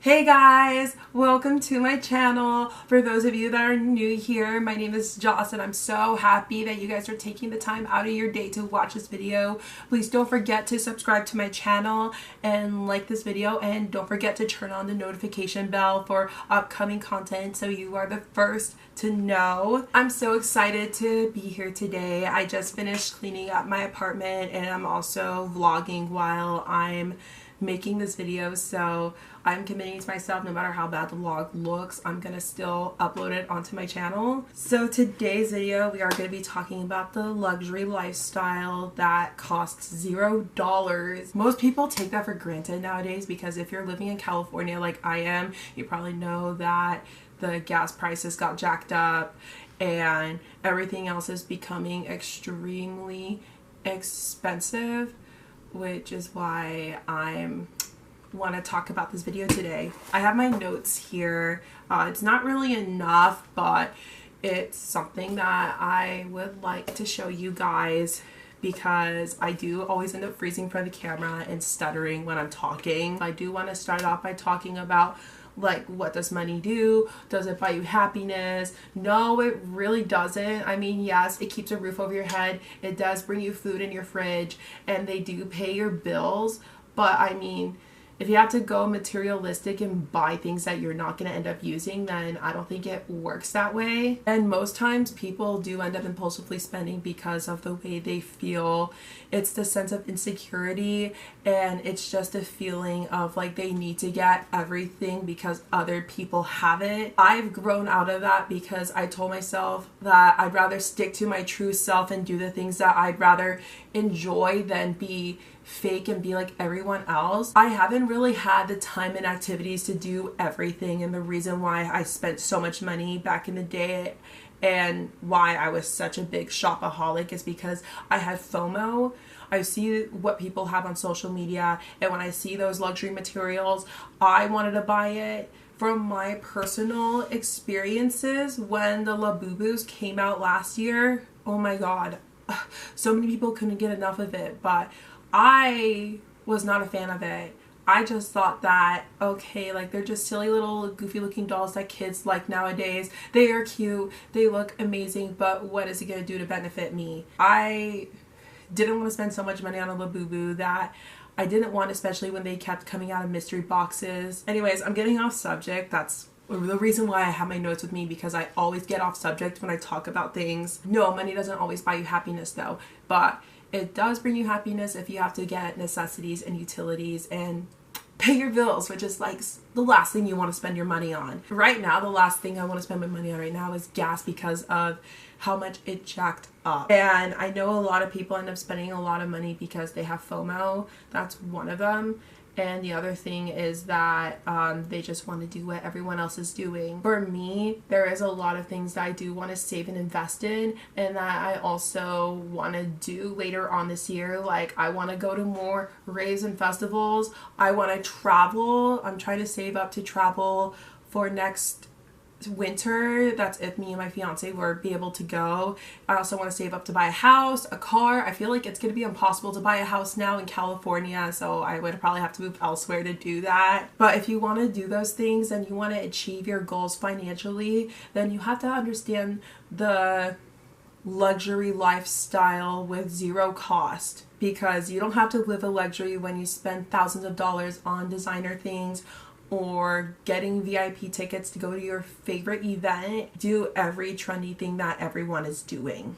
Hey guys, welcome to my channel. For those of you that are new here, my name is Joce and I'm so happy that you guys are taking the time out of your day to watch this video. Please don't forget to subscribe to my channel and like this video, and don't forget to turn on the notification bell for upcoming content so you are the first to know. I'm so excited to be here today. I just finished cleaning up my apartment and I'm also vlogging while I'm making this video, so I'm committing to myself, no matter how bad the vlog looks, I'm gonna still upload it onto my channel. So today's video, we are going to be talking about the luxury lifestyle that costs $0. Most people take that for granted nowadays, because if you're living in California like I am, you probably know that the gas prices got jacked up and everything else is becoming extremely expensive, which is why I want to talk about this video today. I have my notes here. It's not really enough, but it's something that I would like to show you guys, because I do always end up freezing in front of the camera and stuttering when I'm talking. I do want to start off by talking about, like, what does money do? Does it buy you happiness? No, it really doesn't. I mean, yes, it keeps a roof over your head. It does bring you food in your fridge, and they do pay your bills. But I mean, if you have to go materialistic and buy things that you're not going to end up using, then I don't think it works that way. And most times people do end up impulsively spending because of the way they feel. It's the sense of insecurity, and it's just a feeling of like they need to get everything because other people have it. I've grown out of that because I told myself that I'd rather stick to my true self and do the things that I'd rather enjoy than be fake and be like everyone else. I haven't really had the time and activities to do everything, and the reason why I spent so much money back in the day and why I was such a big shopaholic is because I had FOMO. I see what people have on social media, and when I see those luxury materials, I wanted to buy it. From my personal experiences, when the Labubus came out last year, oh my god, so many people couldn't get enough of it, but I was not a fan of it. I just thought that, okay, like, they're just silly little goofy looking dolls that kids like nowadays. They are cute, they look amazing, but what is it going to do to benefit me? I didn't want to spend so much money on a Labubu that I didn't want, especially when they kept coming out of mystery boxes. Anyways, I'm getting off subject. That's the reason why I have my notes with me, because I always get off subject when I talk about things. No, money doesn't always buy you happiness though, but it does bring you happiness if you have to get necessities and utilities and pay your bills, which is like the last thing you want to spend your money on. Right now, the last thing I want to spend my money on right now is gas, because of how much it jacked up. And I know a lot of people end up spending a lot of money because they have FOMO. That's one of them. And the other thing is that they just want to do what everyone else is doing. For me, there is a lot of things that I do want to save and invest in, and that I also want to do later on this year. Like, I want to go to more raves and festivals. I want to travel. I'm trying to save up to travel for next winter. That's if me and my fiance were be able to go. I also want to save up to buy a house, a car. I feel like it's going to be impossible to buy a house now in California, so I would probably have to move elsewhere to do that. But if you want to do those things and you want to achieve your goals financially, then you have to understand the luxury lifestyle with zero cost, because you don't have to live a luxury when you spend thousands of dollars on designer things or getting VIP tickets to go to your favorite event. Do every trendy thing that everyone is doing.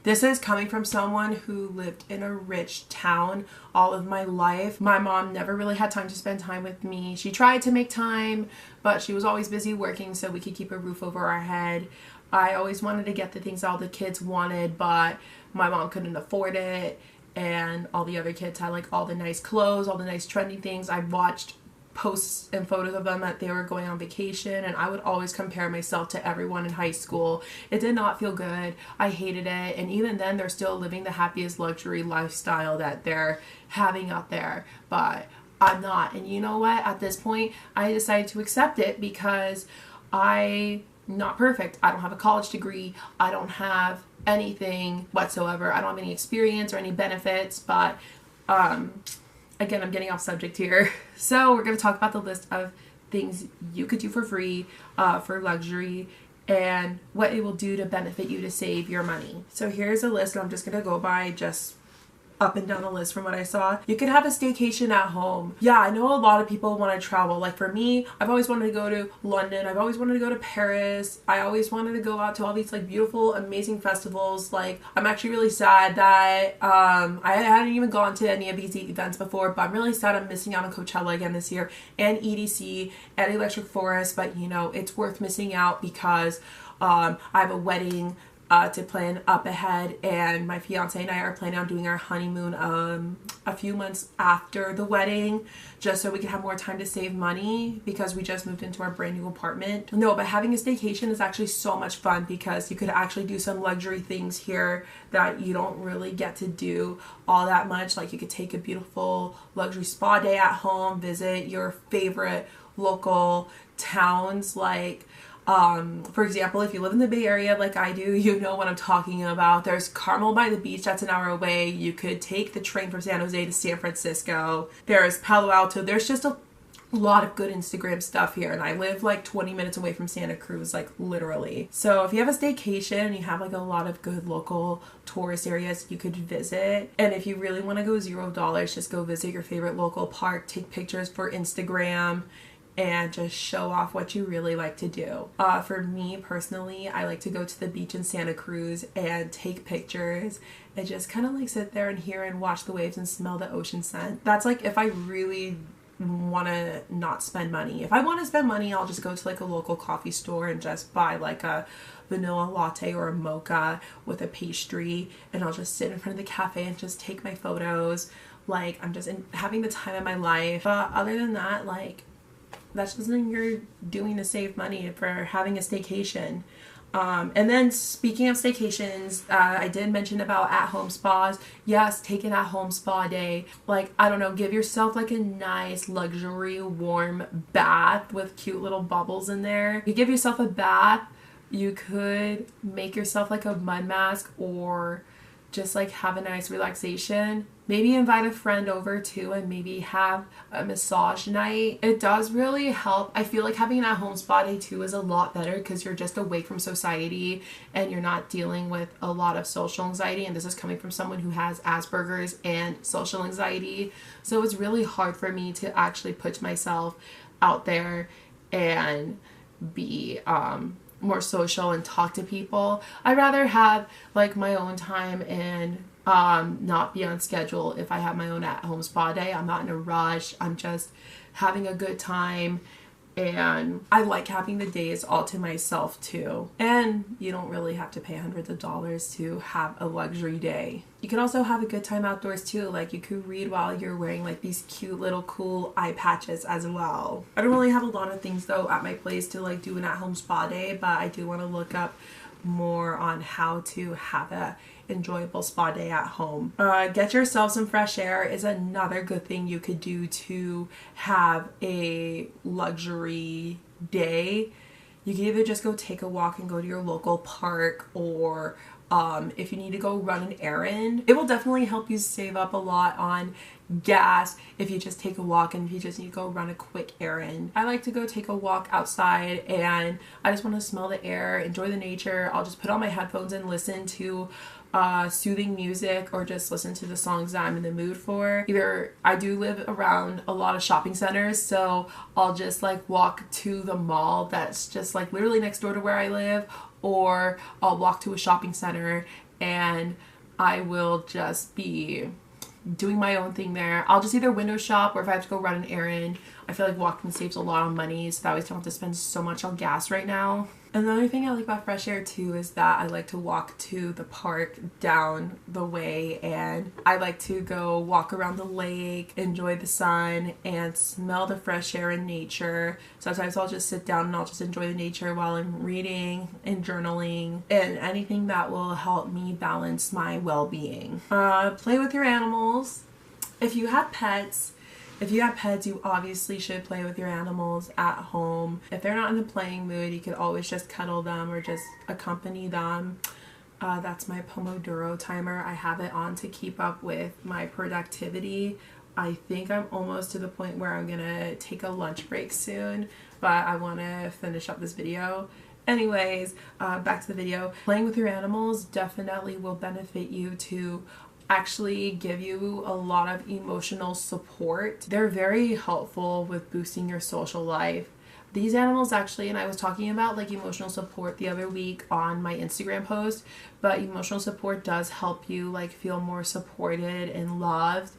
This is coming from someone who lived in a rich town all of my life. My mom never really had time to spend time with me. She tried to make time, but she was always busy working so we could keep a roof over our head. I always wanted to get the things all the kids wanted, but my mom couldn't afford it, and all the other kids had like all the nice clothes, all the nice trendy things. I watched posts and photos of them that they were going on vacation, and I would always compare myself to everyone in high school. It did not feel good. I hated it. And even then, they're still living the happiest luxury lifestyle that they're having out there, but I'm not. And you know what, at this point I decided to accept it, because I'm not perfect. I don't have a college degree. I don't have anything whatsoever. I don't have any experience or any benefits, but again, I'm getting off subject here. So we're going to talk about the list of things you could do for free for luxury, and what it will do to benefit you to save your money. So here's a list, and I'm just gonna go by just up and down the list from what I saw. You could have a staycation at home. Yeah, I know a lot of people want to travel. Like for me, I've always wanted to go to London. I've always wanted to go to Paris. I always wanted to go out to all these like beautiful, amazing festivals. Like I'm actually really sad that I hadn't even gone to any of these events before, but I'm really sad I'm missing out on Coachella again this year, and EDC and Electric Forest. But you know, it's worth missing out because I have a wedding to plan up ahead, and my fiance and I are planning on doing our honeymoon a few months after the wedding, just so we can have more time to save money because we just moved into our brand new apartment. No, but having a staycation is actually so much fun because you could actually do some luxury things here that you don't really get to do all that much. Like you could take a beautiful luxury spa day at home, visit your favorite local towns. Like for example, if you live in the Bay Area like I do, you know what I'm talking about. There's Carmel by the beach, that's an hour away. You could take the train from San Jose to San Francisco. There's Palo Alto. There's just a lot of good Instagram stuff here, and I live like 20 minutes away from Santa Cruz, like literally. So if you have a staycation and you have like a lot of good local tourist areas you could visit, and if you really want to go $0, just go visit your favorite local park, take pictures for Instagram, and just show off what you really like to do. For me personally, I like to go to the beach in Santa Cruz and take pictures and just kind of like sit there and hear and watch the waves and smell the ocean scent. That's like if I really want to not spend money. If I want to spend money, I'll just go to like a local coffee store and just buy like a vanilla latte or a mocha with a pastry, and I'll just sit in front of the cafe and just take my photos. Like I'm just having the time of my life. But other than that, like that's just something you're doing to save money for having a staycation. And then speaking of staycations, I did mention about at-home spas. Yes, take an at-home spa day. Like, I don't know, give yourself like a nice luxury warm bath with cute little bubbles in there. You give yourself a bath, you could make yourself like a mud mask, or just like have a nice relaxation. Maybe invite a friend over too and maybe have a massage night. It does really help. I feel like having an at-home spa day too is a lot better because you're just away from society and you're not dealing with a lot of social anxiety. And this is coming from someone who has Asperger's and social anxiety. So it's really hard for me to actually put myself out there and be more social and talk to people. I'd rather have like my own time and not be on schedule. If I have my own at-home spa day, I'm not in a rush. I'm just having a good time, and I like having the days all to myself too. And you don't really have to pay hundreds of dollars to have a luxury day. You can also have a good time outdoors too. Like you could read while you're wearing like these cute little cool eye patches as well. I don't really have a lot of things though at my place to like do an at-home spa day, but I do want to look up more on how to have a enjoyable spa day at home. Get yourself some fresh air is another good thing you could do to have a luxury day. You can either just go take a walk and go to your local park, or if you need to go run an errand. It will definitely help you save up a lot on gas if you just take a walk and if you just need to go run a quick errand. I like to go take a walk outside and I just want to smell the air, enjoy the nature. I'll just put on my headphones and listen to soothing music, or just listen to the songs that I'm in the mood for. Either I do live around a lot of shopping centers, so I'll just like walk to the mall that's just like literally next door to where I live, or I'll walk to a shopping center and I will just be doing my own thing there. I'll just either window shop, or if I have to go run an errand, I feel like walking saves a lot on money, so that way I don't have to spend so much on gas right now. Another thing I like about fresh air too is that I like to walk to the park down the way, and I like to go walk around the lake, enjoy the sun, and smell the fresh air in nature. Sometimes I'll just sit down and I'll just enjoy the nature while I'm reading and journaling, and anything that will help me balance my well-being. Play with your animals. If you have pets, you obviously should play with your animals at home. If they're not in the playing mood, you could always just cuddle them or just accompany them. That's my Pomodoro timer. I have it on to keep up with my productivity. I think I'm almost to the point where I'm gonna take a lunch break soon, but I want to finish up this video. Anyways, back to the video. Playing with your animals definitely will benefit you to actually give you a lot of emotional support. They're very helpful with boosting your social life. These animals actually, and I was talking about like emotional support the other week on my Instagram post, but emotional support does help you like feel more supported and loved.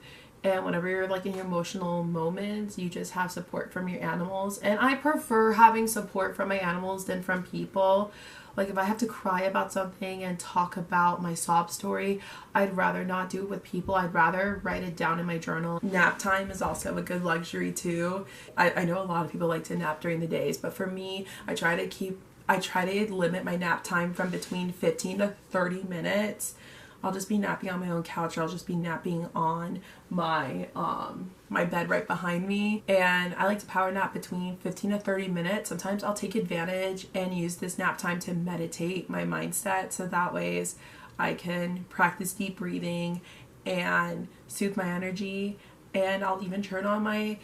And whenever you're like in your emotional moments, you just have support from your animals. And I prefer having support from my animals than from people. Like if I have to cry about something and talk about my sob story, I'd rather not do it with people. I'd rather write it down in my journal. Nap time is also a good luxury too. I know a lot of people like to nap during the days, but for me, I try to limit my nap time from between 15 to 30 minutes. I'll just be napping on my own couch, or I'll just be napping on my my bed right behind me. And I like to power nap between 15 to 30 minutes. Sometimes I'll take advantage and use this nap time to meditate my mindset, so that ways I can practice deep breathing and soothe my energy. And I'll even turn on my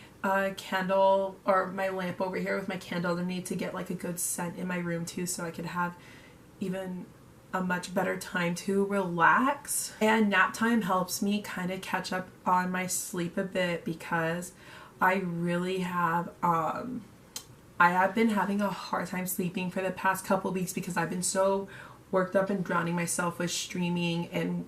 candle or my lamp over here with my candle underneath to get like a good scent in my room too, so I could have even a much better time to relax. And nap time helps me kind of catch up on my sleep a bit, because I really have I have been having a hard time sleeping for the past couple weeks, because I've been so worked up and drowning myself with streaming and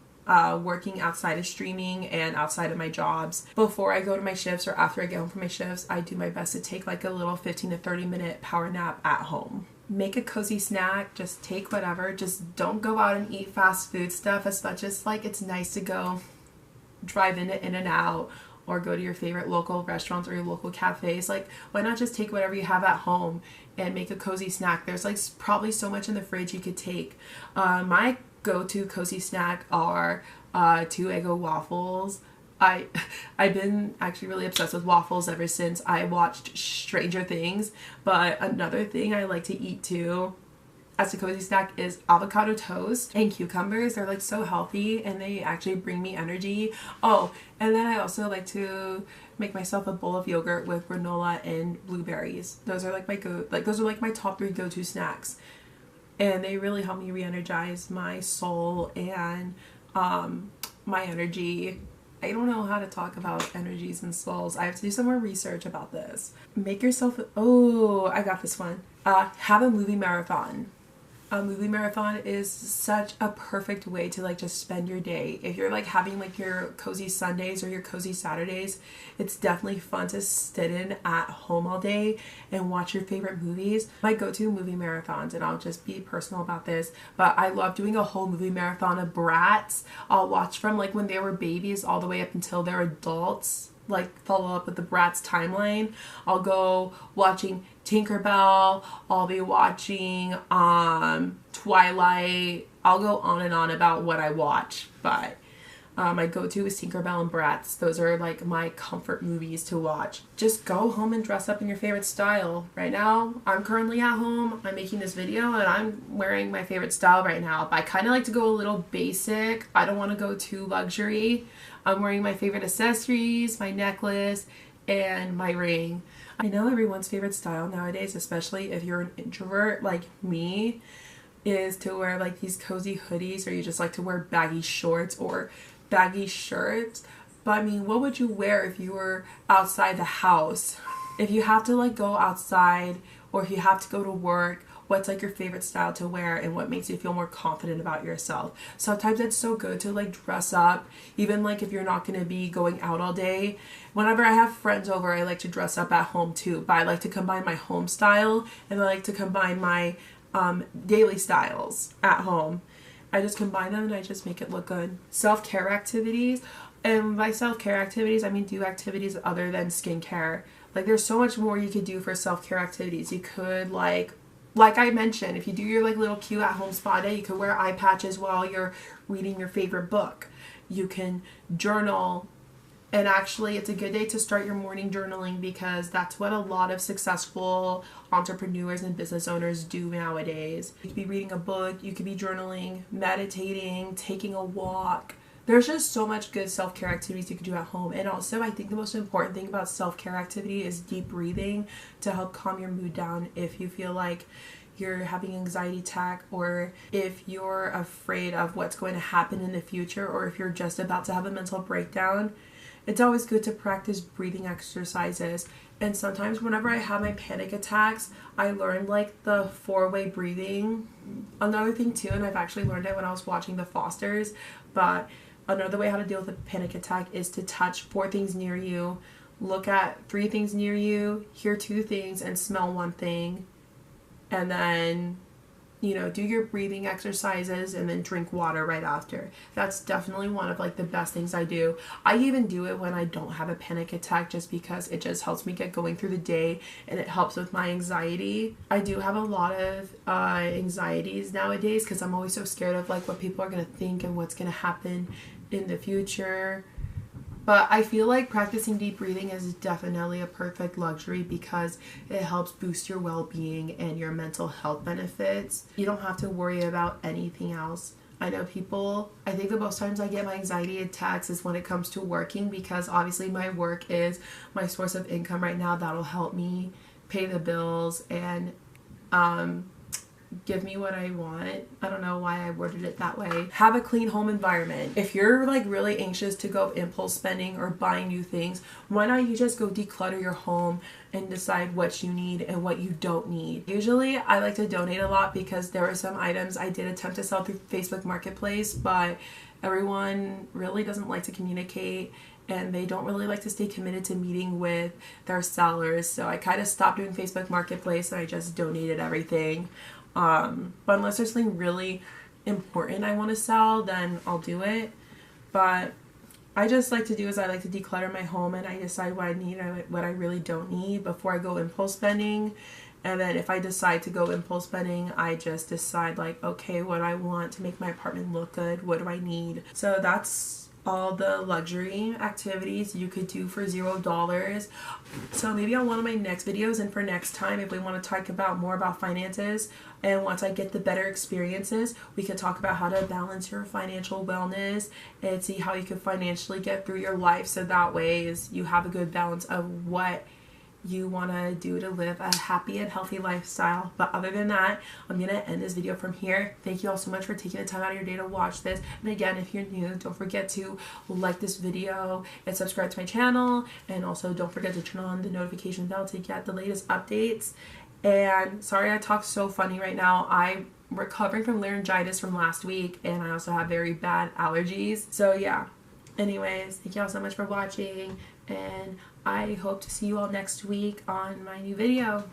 working outside of streaming and outside of my jobs. Before I go to my shifts or after I get home from my shifts, I do my best to take like a little 15 to 30 minute power nap at home. Make a cozy snack, just take whatever, just don't go out and eat fast food stuff as much as like it's nice to go drive into In-N-Out or go to your favorite local restaurants or your local cafes. Like, why not just take whatever you have at home and make a cozy snack? There's like probably so much in the fridge you could take. My go-to cozy snack are 2 Eggo waffles. I've been actually really obsessed with waffles ever since I watched Stranger Things. But another thing I like to eat too as a cozy snack is avocado toast and cucumbers. They're like so healthy and they actually bring me energy. Oh, and then I also like to make myself a bowl of yogurt with granola and blueberries. Those are like my top 3 go-to snacks. And they really help me re-energize my soul and my energy. I don't know how to talk about energies and souls. I have to do some more research about this. Make yourself, oh, I got this one. Have a movie marathon. A movie marathon is such a perfect way to like just spend your day. If you're like having like your cozy Sundays or your cozy Saturdays, it's definitely fun to sit in at home all day and watch your favorite movies. My go-to movie marathons, and I'll just be personal about this, but I love doing a whole movie marathon of Bratz. I'll watch from like when they were babies all the way up until they're adults. Like follow up with the Bratz timeline. I'll go watching Tinkerbell, I'll be watching Twilight. I'll go on and on about what I watch, but my go-to is Tinkerbell and Bratz. Those are like my comfort movies to watch. Just go home and dress up in your favorite style. Right now, I'm currently at home. I'm making this video and I'm wearing my favorite style right now, but I kind of like to go a little basic. I don't want to go too luxury. I'm wearing my favorite accessories, my necklace, and my ring. I know everyone's favorite style nowadays, especially if you're an introvert like me, is to wear like these cozy hoodies, or you just like to wear baggy shorts or baggy shirts. But I mean, what would you wear if you were outside the house? If you have to like go outside, or if you have to go to work, what's like your favorite style to wear and what makes you feel more confident about yourself? Sometimes it's so good to like dress up, even like if you're not going to be going out all day. Whenever I have friends over, I like to dress up at home too, but I like to combine my home style and I like to combine my daily styles at home. I just combine them and I just make it look good. Self-care activities, and by self-care activities I mean do activities other than skincare. Like there's so much more you could do for self-care activities. You could like I mentioned, if you do your like little cute at home spa day, you could wear eye patches while you're reading your favorite book. You can journal, and actually it's a good day to start your morning journaling, because that's what a lot of successful entrepreneurs and business owners do nowadays. You could be reading a book, you could be journaling, meditating, taking a walk. There's just so much good self-care activities you can do at home. And also, I think the most important thing about self-care activity is deep breathing to help calm your mood down if you feel like you're having an anxiety attack, or if you're afraid of what's going to happen in the future, or if you're just about to have a mental breakdown. It's always good to practice breathing exercises. And sometimes whenever I have my panic attacks, I learned like the 4-way breathing. Another thing too, and I've actually learned it when I was watching the Fosters, but another way how to deal with a panic attack is to touch 4 things near you, look at 3 things near you, hear 2 things, and smell 1 thing. And then, you know, do your breathing exercises and then drink water right after. That's definitely one of like the best things I do. I even do it when I don't have a panic attack just because it just helps me get going through the day and it helps with my anxiety. I do have a lot of anxieties nowadays because I'm always so scared of like what people are going to think and what's going to happen in the future. But I feel like practicing deep breathing is definitely a perfect luxury because it helps boost your well-being and your mental health benefits. You don't have to worry about anything else. I know people, I think the most times I get my anxiety attacks is when it comes to working, because obviously my work is my source of income right now. That'll help me pay the bills and give me what I want. I don't know why I worded it that way. Have a clean home environment. If you're like really anxious to go impulse spending or buying new things, why not you just go declutter your home and decide what you need and what you don't need. Usually I like to donate a lot because there are some items I did attempt to sell through Facebook Marketplace, but everyone really doesn't like to communicate and they don't really like to stay committed to meeting with their sellers. So I kind of stopped doing Facebook Marketplace and I just donated everything. But unless there's something really important I want to sell, then I'll do it. But I just like to do is I like to declutter my home and I decide what I need and what I really don't need before I go impulse spending. And then if I decide to go impulse spending, I just decide like, okay, what do I want to make my apartment look good? What do I need? So that's all the luxury activities you could do for $0. So maybe on one of my next videos and for next time, if we want to talk about more about finances, and once I get the better experiences, we could talk about how to balance your financial wellness and see how you can financially get through your life, so that way is you have a good balance of what you want to do to live a happy and healthy lifestyle. But other than that, I'm going to end this video from here. Thank you all so much for taking the time out of your day to watch this. And again, if you're new, don't forget to like this video and subscribe to my channel. And also don't forget to turn on the notification bell to get the latest updates. And sorry I talk so funny right now. I'm recovering from laryngitis from last week and I also have very bad allergies. So yeah. Anyways, thank you all so much for watching and I hope to see you all next week on my new video.